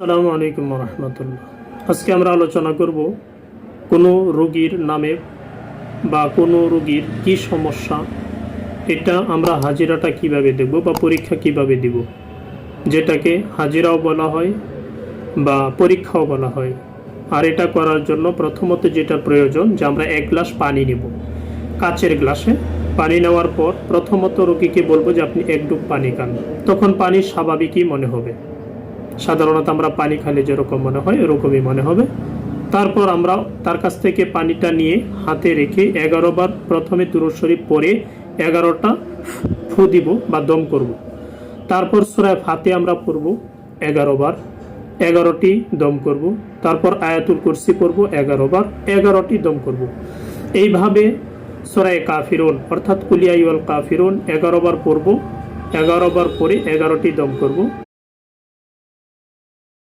আসসালামু আলাইকুম রহমতুল্লাহ। আজকে আমরা আলোচনা করব কোনো রোগীর নামে বা কোনো রোগীর কি সমস্যা, এটা আমরা হাজিরাটা কিভাবে দেব বা পরীক্ষা কিভাবে দিব, যেটাকে হাজিরাও বলা হয় বা পরীক্ষাও বলা হয়। আর এটা করার জন্য প্রথমত যেটা প্রয়োজন যে আমরা এক গ্লাস পানি নেব, কাচের গ্লাসে পানি নেওয়ার পর প্রথমত রোগীকে বলবো যে আপনি এক ডুব পানি খান। তখন পানি স্বাভাবিকই মনে হবে, সাধারণত আমরা পানি খেলে যেরকম মনে হয় এরকমই মনে হবে। তারপর আমরা তার কাছ থেকে পানিটা নিয়ে হাতে রেখে 11 বার প্রথমে দুরূদ শরীফ পড়ে 11টা ফু দিব বা দম করব। তারপর সূরা ফাতিহা আমরা পড়ব 11 বার, 11টি দম করব। তারপর আয়াতুল কুরসি পড়ব 11 বার, 11টি দম করব। এইভাবে সূরা কাফিরুন অর্থাৎ কুল ইয়া আইয়ুহাল কাফিরুন 11 বার পড়ব, 11 বার পরে 11টি দম করব।